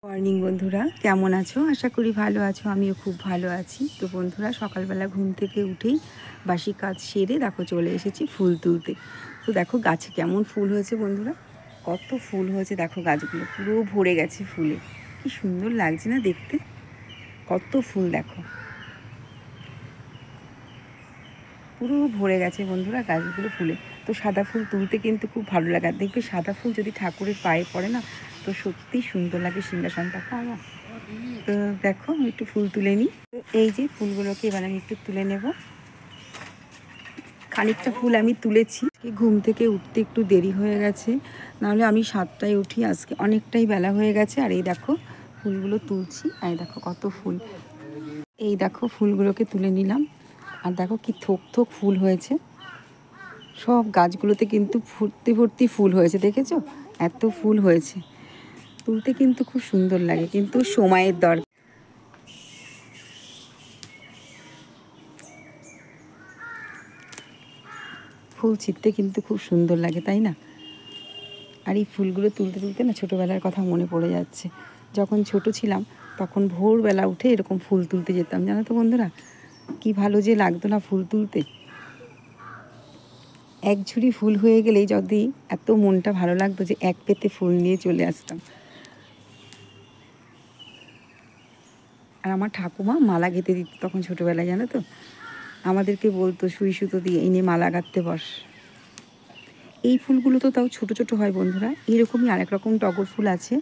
Morning বন্ধুরা, কেমন আছো? আশা করি ভালো আছো। আমিও খুব ভালো আছি। তো বন্ধুরা, সকালবেলা ঘুম থেকে উঠেই বাসি কাজ সেরে দেখো চলে এসেছি ফুল তুলতে। তো দেখো গাছে কেমন ফুল হয়েছে বন্ধুরা, কত ফুল হয়েছে দেখো, গাছগুলো পুরো ভরে গেছে ফুলে। কি সুন্দর লাগছে না দেখতে, কত ফুল দেখো, পুরো ভরে গেছে বন্ধুরা গাছগুলো ফুলে। তো সাদা ফুল তুলতে কিন্তু খুব ভালো লাগে। আর দেখবে সাদা ফুল যদি ঠাকুরের পায়ে পড়ে না, তো সত্যি সুন্দর লাগে সিংহাসনটা। তো দেখো আমি একটু ফুল তুলে নিই। তো এই যে ফুলগুলোকে এবার আমি একটু তুলে নেব। খানিকটা ফুল আমি তুলেছি। ঘুম থেকে উঠতে একটু দেরি হয়ে গেছে, নাহলে আমি 7টায় উঠি। আজকে অনেকটাই বেলা হয়ে গেছে। আর এই দেখো ফুলগুলো তুলছি। এই দেখো কত ফুল, এই দেখো ফুলগুলোকে তুলে নিলাম। আর দেখো কি থোক থোক ফুল হয়েছে, সব গাছগুলোতে কিন্তু ভর্তি ভর্তি ফুল হয়েছে, দেখেছো? এত ফুল হয়েছে, তুলতে কিন্তু খুব সুন্দর লাগে, কিন্তু সময়ের দরকার। ফুল ছিঁড়তে কিন্তু খুব সুন্দর লাগে, তাই না? আর এই ফুলগুলো তুলতে তুলতে না ছোটোবেলার কথা মনে পড়ে যাচ্ছে। যখন ছোট ছিলাম তখন ভোরবেলা উঠে এরকম ফুল তুলতে যেতাম, জানো তো বন্ধুরা, কি ভালো যে লাগতো না ফুল তুলতে। এক ঝুড়ি ফুল হয়ে গেলেই যদি এত মনটা ভালো লাগতো যে এক পেতে ফুল নিয়ে চলে আসতাম। আর আমার ঠাকুমা মালা গেঁথে দিত তখন ছোটোবেলায়, জানো তো, আমাদেরকে বলতো সুই সুতো দিয়ে এনে মালা গাঁথতে বস। এই ফুলগুলো তো তাও ছোট ছোট হয় বন্ধুরা। এরকমই আরেক রকম টগর ফুল আছে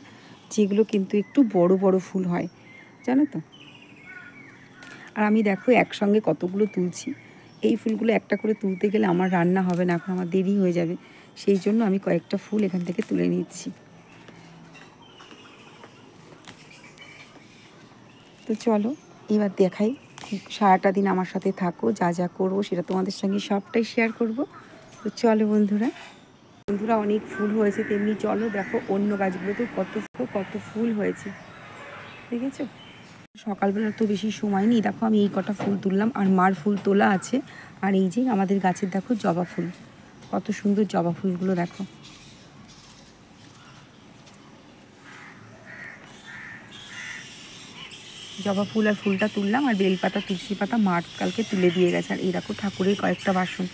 যেগুলো কিন্তু একটু বড় বড় ফুল হয়, জানো তো। আর আমি দেখো একসঙ্গে কতগুলো তুলছি। এই ফুলগুলো একটা করে তুলতে গেলে আমার রান্না হবে না, এখন আমার দেরি হয়ে যাবে। সেই জন্য আমি কয়েকটা ফুল এখান থেকে তুলে নিচ্ছি। তো চলো এবার দেখাই, সারাটা দিন আমার সাথে থাকো, যা যা করবো সেটা তোমাদের সঙ্গে সবটাই শেয়ার করব। তো চলো বন্ধুরা, অনেক ফুল হয়েছে, তেমনি চলো দেখো অন্য গাছগুলোতেও কত কত ফুল হয়েছে, দেখেছো? সকালবেলা তো বেশি সময় নেই, দেখো আমি এই কটা ফুল তুললাম, আর মার ফুল তোলা আছে। আর এই যে আমাদের গাছের দেখো জবা ফুল, কত সুন্দর জবা ফুলগুলো দেখো। জবা ফুল আর ফুলটা তুললাম, আর বেলপাতা তুলসী পাতা মার কালকে তুলে দিয়ে গেছে। আর এই দেখো ঠাকুরের কয়েকটা বাসন,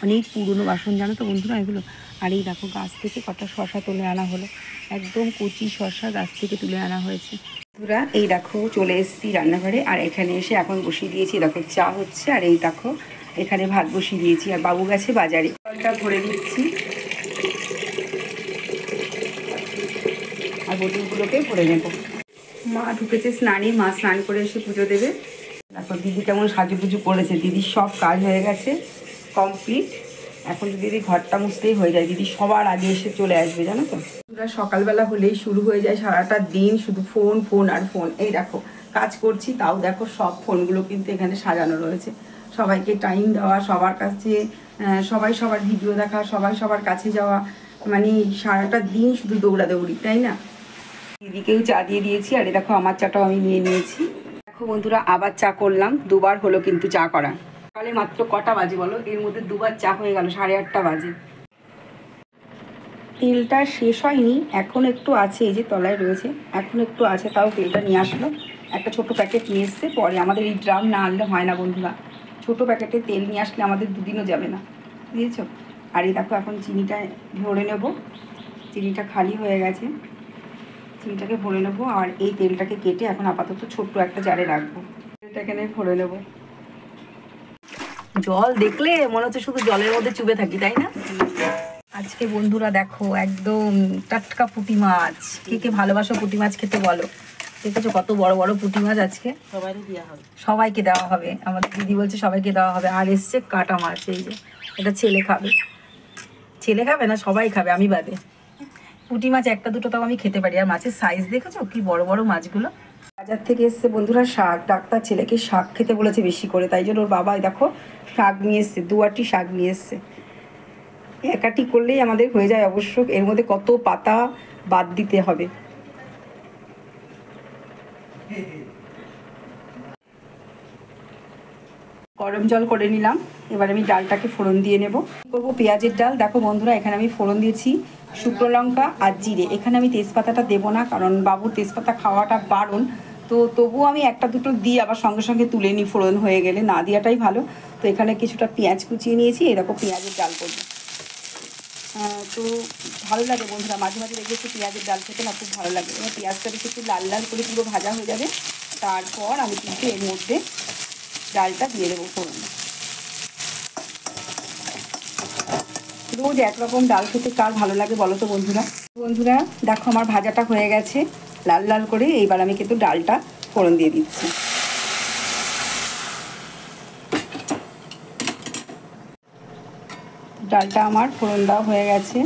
অনেক পুরনো বাসন, জানো তো বন্ধুরা এগুলো। আর এই দেখো গাছ থেকে কটা শশা তুলে আনা হলো, একদম কচি শশা গাছ থেকে তুলে আনা হয়েছে। বন্ধুরা এই দেখো চলে এসেছি রান্নাঘরে, আর এখানে এসে এখন বসিয়ে দিয়েছি, দেখো চা হচ্ছে। আর এই দেখো এখানে ভাত বসিয়ে দিয়েছি, আর বাবু গেছে বাজারে, জলটা ভরে দিচ্ছি আর বোতলগুলোকে ভরে নেবো। মা ঢুকেছে স্নানে, মা স্নান করে এসে পুজো দেবে। দেখো দিদি কেমন সাজুগুজু করেছে, দিদির সব কাজ হয়ে গেছে কমপ্লিট। এখন দিদি ঘরটা মুছতেই হয়ে যায়, দিদি সবার আগে এসে চলে আসবে, জানো তো। পুরো সকালবেলা হলেই শুরু হয়ে যায় সারাটা দিন শুধু ফোন ফোন আর ফোন। এই দেখো কাজ করছি, তাও দেখো সব ফোনগুলো কিন্তু এখানে সাজানো রয়েছে। সবাইকে টাইম দেওয়া, সবার কাছে সবাই সবার ভিডিও দেখা, সবাই সবার কাছে যাওয়া, মানে সারাটা দিন শুধু দৌড়াদৌড়ি, তাই না? দিদিকেও চা দিয়ে দিয়েছি, আর দেখো আমার চাটাও আমি নিয়ে নিয়েছি। দেখো বন্ধুরা আবার চা করলাম, দুবার হলো কিন্তু চা করা। সকালে মাত্র কটা বাজে বলো, এর মধ্যে দুবার চা হয়ে গেল, 8:30 বাজে। তেলটা শেষ হয়নি, এখন একটু আছে, এই যে তলায় রয়েছে, এখন একটু আছে, তাও তেলটা নিয়ে আসলো। একটা ছোট প্যাকেট নিয়ে এসছে, পরে আমাদের এই ড্রাম না আনলে হয় না বন্ধুরা, ছোট প্যাকেটে তেল নিয়ে আসলে আমাদের দুদিনও যাবে না, বুঝেছো? আর এই দেখো এখন চিনিটা ভরে নেব, চিনিটা খালি হয়ে গেছে, চিনিটাকে ভরে নেবো। আর এই তেলটাকে কেটে এখন আপাতত ছোট্ট একটা জারে রাখবো, তেলটা এখানে ভরে নেবো। জল দেখলে মনে হচ্ছে শুধু জলের মধ্যে চুবে থাকি, তাই না? আজকে বন্ধুরা দেখো একদম টাটকা পুঁটি মাছ। কে কে ভালোবাসো পুঁটি মাছ খেতে বলো? দেখেছো কত বড় বড় পুঁটি মাছ আজকে, সবাইকে দেওয়া হবে। আমাদের দিদি বলছে সবাইকে দেওয়া হবে। আর এসছে কাটা মাছ, এই যে এটা ছেলে খাবে। ছেলে খাবে না, সবাই খাবে, আমি বাদে। পুঁটি মাছ একটা দুটো তাও আমি খেতে পারি। আর মাছের সাইজ দেখেছো কি বড় বড় মাছগুলো। বাজার থেকে এসছে বন্ধুরা শাক, ডাক্তার ছেলেকে শাক খেতে বলেছে বেশি করে, তাই জন্য ওর বাবা দেখো শাক নিয়ে এসছে, 2 আটি শাক নিয়ে এসছে। একাটি করলেই আমাদের হয়ে যায় অবশ্য, এর মধ্যে কত পাতা বাদ দিতে হবে। গরম জল করে নিলাম। এবার আমি ডালটাকে ফোড়ন দিয়ে নেব। করবো পেঁয়াজের ডাল। দেখো বন্ধুরা, এখানে আমি ফোড়ন দিয়েছি শুকনো লঙ্কা আর জিরে। এখানে আমি তেজপাতাটা দেবো না, কারণ বাবুর তেজপাতা খাওয়াটা বারণ। তো তবুও আমি একটা দুটো দিই, আবার সঙ্গে সঙ্গে তুলে নিই ফোড়ন হয়ে গেলে, না দেওয়াটাই ভালো। তো এখানে কিছুটা পেঁয়াজ কুচিয়ে নিয়েছি, এরকম পেঁয়াজের ডাল করবো। তো ভালো লাগে বন্ধুরা, মাঝে মাঝে দেখবে একটু পেঁয়াজের ডাল খেতে না খুব ভালো লাগে। এবার পেঁয়াজটা বেশি একটু লাল লাল করে পুরো ভাজা হয়ে যাবে, তারপর আমি কিন্তু এর মধ্যে ডালটা দিয়ে দেবো ফোড়ন। রোজ একরকম ডাল খেতে কার ভালো লাগে বলো তো বন্ধুরা। বন্ধুরা দেখো আমার ভাজাটা হয়ে গেছে লাল লাল করে। এইবার আমি কিন্তু ডালটা ফোড়ন দিয়ে দিচ্ছি। ডালটা আমার ফোড়ন দেওয়া হয়ে গেছে।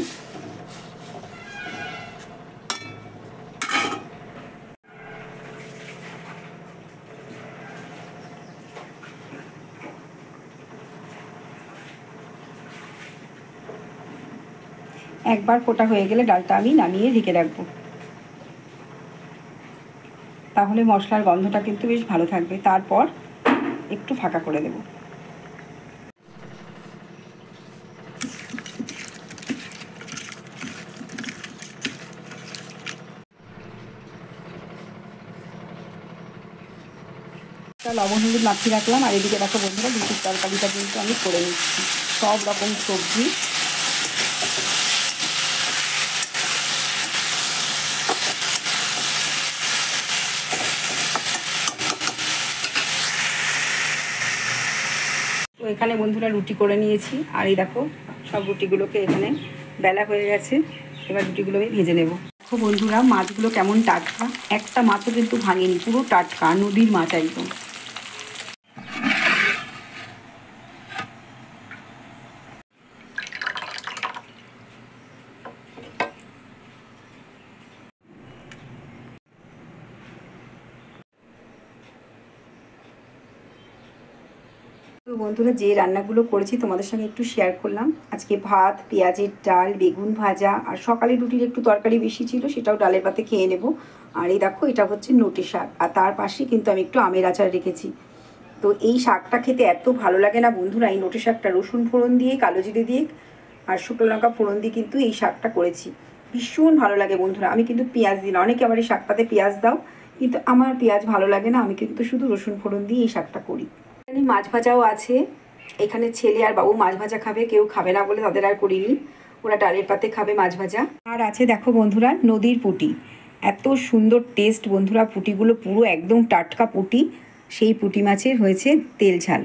একবার ফোটা হয়ে গেলে ডালটা আমি নামিয়ে ঢেকে রাখবো, তাহলে মশলার গন্ধটা কিন্তু বেশ ভালো থাকবে। তারপর একটু ফাঁকা করে দেব। লবণ হলুদ মাখিয়ে রাখলাম। আর এদিকে দেখো বন্ধুরা, লুচির তরকারিটা কিন্তু আমি করে নিচ্ছি। সব রকম সবজি, তো এখানে বন্ধুরা রুটি করে নিয়েছি। আর এই দেখো সব রুটিগুলোকে এখানে বেলা হয়ে গেছে। এবার রুটিগুলো আমি ভেজে নেব। দেখো বন্ধুরা, মাছগুলো কেমন টাটকা, একটা মাছও কিন্তু ভাঙেনি, পুরো টাটকা নদীর মাছ একদম। তো বন্ধুরা, যে রান্নাগুলো করেছি তোমাদের সঙ্গে একটু শেয়ার করলাম। আজকে ভাত, পেঁয়াজের ডাল, বেগুন ভাজা, আর সকালে রুটির একটু তরকারি বেশি ছিল, সেটাও ডালের পাতে খেয়ে নেব। আর এই দেখো, এটা হচ্ছে নোটে শাক, আর তার পাশে কিন্তু আমি একটু আমের আচার রেখেছি। তো এই শাকটা খেতে এত ভালো লাগে না বন্ধুরা। এই নোটে শাকটা রসুন ফোড়ন দিয়ে, কালো জিরে দিয়ে আর শুকনো লঙ্কা ফোড়ন দিয়ে কিন্তু এই শাকটা করেছি, ভীষণ ভালো লাগে বন্ধুরা। আমি কিন্তু পেঁয়াজ দিই না, অনেকে আবার এই শাকটাতে পেঁয়াজ দাও, কিন্তু আমার পেঁয়াজ ভালো লাগে না। আমি কিন্তু শুধু রসুন ফোড়ন দিয়ে এই শাকটা করি। এখানে মাছ ভাজাও আছে। এখানে ছেলে আর বাবু মাছ ভাজা খাবে, কেউ খাবে না বলে তাদের আর করিনি, ওরা ডালের পাতে খাবে মাছ ভাজা। আর আছে দেখো বন্ধুরা, নদীর পুঁটি, এত সুন্দর টেস্ট বন্ধুরা। পুঁটিগুলো পুরো একদম টাটকা পুঁটি, সেই পুঁটি মাছের হয়েছে তেল ঝাল।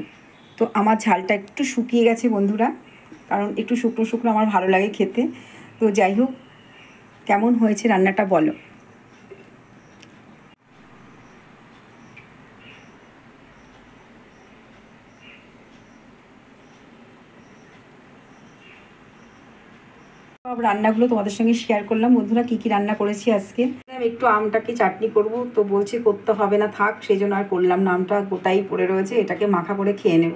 তো আমার ঝালটা একটু শুকিয়ে গেছে বন্ধুরা, কারণ একটু শুকনো শুকনো আমার ভালো লাগে খেতে। তো যাই হোক, কেমন হয়েছে রান্নাটা বলো। সব রান্নাগুলো তোমাদের সঙ্গে শেয়ার করলাম বন্ধুরা, কী কী রান্না করেছি আজকে। আমি একটু আমটাকে চাটনি করব, তো বলছি করতে হবে না, থাক, সেই জন্য আর করলাম না। আমটা গোটাই পড়ে রয়েছে, এটাকে মাখা করে খেয়ে নেব।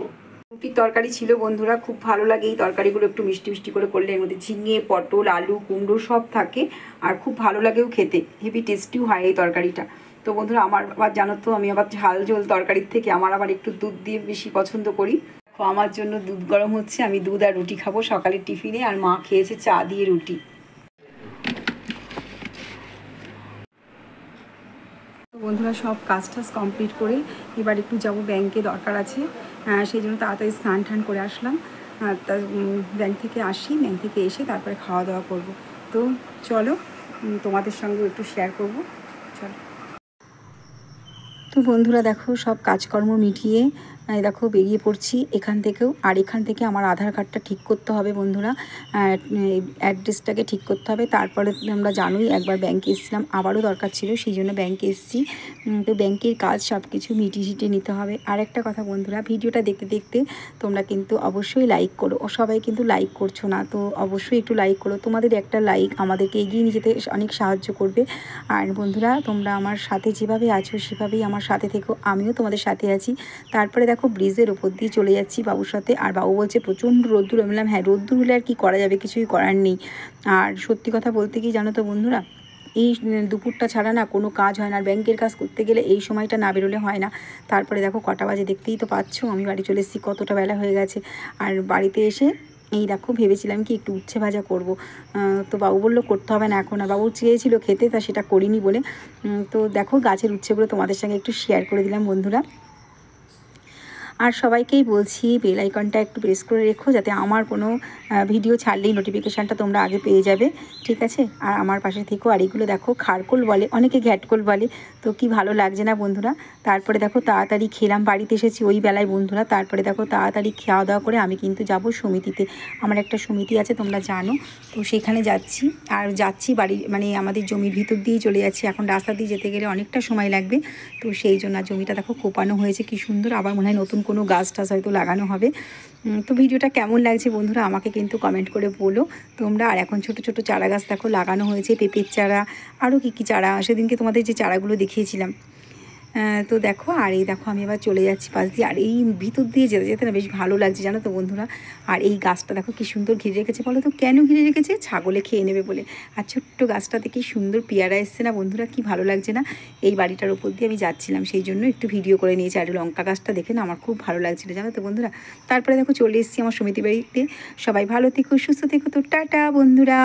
রুটির তরকারি ছিল বন্ধুরা, খুব ভালো লাগে এই তরকারিগুলো একটু মিষ্টি মিষ্টি করে করলে। এর মধ্যে ঝিঙে, পটল, আলু, কুমড়ো সব থাকে, আর খুব ভালো লাগেও খেতে, হেভি টেস্টিও হয় এই তরকারিটা। তো বন্ধুরা, আমার আবার জানো তো, আমি আবার ঝাল ঝোল তরকারির থেকে আমার আবার একটু দুধ দিয়ে বেশি পছন্দ করি। তো আমার জন্য দুধ গরম হচ্ছে, আমি দুধ আর রুটি খাবো সকালের টিফিনে। আর মা খেয়েছে চা দিয়ে রুটি। তো বন্ধুরা, সব কাজ টাজ কমপ্লিট করে এবার একটু যাব ব্যাংকে, দরকার আছে, সেই জন্য তাড়াতাড়ি স্নান টান করে আসলাম। ব্যাংক থেকে আসি, ব্যাংক থেকে এসে তারপরে খাওয়া দাওয়া করব। তো চলো, তোমাদের সঙ্গে একটু শেয়ার করব, চলো। তো বন্ধুরা দেখো, সব কাজকর্ম মিটিয়ে দেখো বেরিয়ে পড়ছি এখান থেকেও। আর এখান থেকে আমার আধার কার্ডটা ঠিক করতে হবে বন্ধুরা, অ্যাড্রেসটাকে ঠিক করতে হবে। তারপরে আমরা জানোই, একবার ব্যাংকে এসেছিলাম, আবারও দরকার ছিল, সেই জন্য ব্যাংকে এসেছি। তো ব্যাংকের কাজ সব কিছু মিটিয়ে নিতে হবে। আর একটা কথা বন্ধুরা, ভিডিওটা দেখতে দেখতে তোমরা কিন্তু অবশ্যই লাইক করো। সবাই কিন্তু লাইক করছো না, তো অবশ্যই একটু লাইক করো। তোমাদের একটা লাইক আমাদেরকে এগিয়ে নিয়ে যেতে অনেক সাহায্য করবে। আর বন্ধুরা, তোমরা আমার সাথে যেভাবে আছো সেভাবেই আমার সাথে থেকো, আমিও তোমাদের সাথে আছি। তারপরে দেখো, ব্রিজের ওপর দিয়ে চলে যাচ্ছি বাবুর সাথে। আর বাবু বলছে প্রচণ্ড রোদ্দুর। আমি বললাম হ্যাঁ, রোদ্দুর হলে আর কি করা যাবে, কিছুই করার নেই। আর সত্যি কথা বলতে কি জানো তো বন্ধুরা, এই দুপুরটা ছাড়া না কোনো কাজ হয় না, আর ব্যাংকের কাজ করতে গেলে এই সময়টা না বেরোলে হয় না। তারপরে দেখো কটা বাজে দেখতেই তো পাচ্ছ, আমি বাড়ি চলে এসেছি, কতটা বেলা হয়ে গেছে। আর বাড়িতে এসে এই দেখো ভেবেছিলাম কি একটু উচ্ছে ভাজা করব, তো বাবু বললো করতে হবে না এখন, আর বাবু চেয়েছিল খেতে, তা সেটা করিনি বলে। তো দেখো গাছের উচ্ছেগুলো তোমাদের সঙ্গে একটু শেয়ার করে দিলাম বন্ধুরা। আর সবাইকেই বলছি বেল আইকনটা একটু প্রেস করে রেখো, যাতে আমার কোনো ভিডিও ছাড়লেই নোটিফিকেশানটা তোমরা আগে পেয়ে যাবে, ঠিক আছে। আর আমার পাশে থেকো। আর এগুলো দেখো খারকোল বলে, অনেকে ঘ্যাটকোল বলে, তো কি ভালো লাগছে না বন্ধুরা। তারপরে দেখো তাড়াতাড়ি খেলাম, বাড়িতে এসেছি ওই বেলায় বন্ধুরা। তারপরে দেখো তাড়াতাড়ি খাওয়া দাওয়া করে আমি কিন্তু যাব সমিতিতে, আমার একটা সমিতি আছে তোমরা জানো, তো সেখানে যাচ্ছি। আর যাচ্ছি বাড়ি মানে আমাদের জমির ভিতর দিয়েই চলে যাচ্ছি, এখন রাস্তা দিয়ে যেতে গেলে অনেকটা সময় লাগবে, তো সেই জন্য। জমিটা দেখো কোপানো হয়েছে কি সুন্দর, আবার মনে হয় নতুন কোনো গাছ টাছ হয়তো লাগানো হবে। তো ভিডিওটা কেমন লাগছে বন্ধুরা আমাকে কিন্তু কমেন্ট করে বলো তোমরা। আর এখন ছোট ছোট চারা গাছ দেখো লাগানো হয়েছে, পেঁপের চারা, আরও কী কী চারা, সেদিনকে তোমাদের যে চারাগুলো দেখিয়েছিলাম। তো দেখো, আর এই দেখো আমি এবার চলে যাচ্ছি পাশ দিয়ে, আর এই ভিতর দিয়ে যেতে যেতে না বেশ ভালো লাগছে জানো তো বন্ধুরা। আর এই গাছটা দেখো কি সুন্দর ঘিরে রেখেছে, বলো তো কেন ঘিরে রেখেছে? ছাগলে খেয়ে নেবে বলে। আর ছোট্ট গাছটাতে কি সুন্দর পেয়ারা এসছে না বন্ধুরা, কি ভালো লাগছে না। এই বাড়িটার উপর দিয়ে আমি যাচ্ছিলাম, সেই জন্য একটু ভিডিও করে নিয়েছি। আর লঙ্কা গাছটা দেখে না আমার খুব ভালো লাগছিলো জানো তো বন্ধুরা। তারপরে দেখো চলে এসেছি আমার সমিতি বাড়িতে। সবাই ভালো থেকো, সুস্থ থেকো, তো টাটা বন্ধুরা।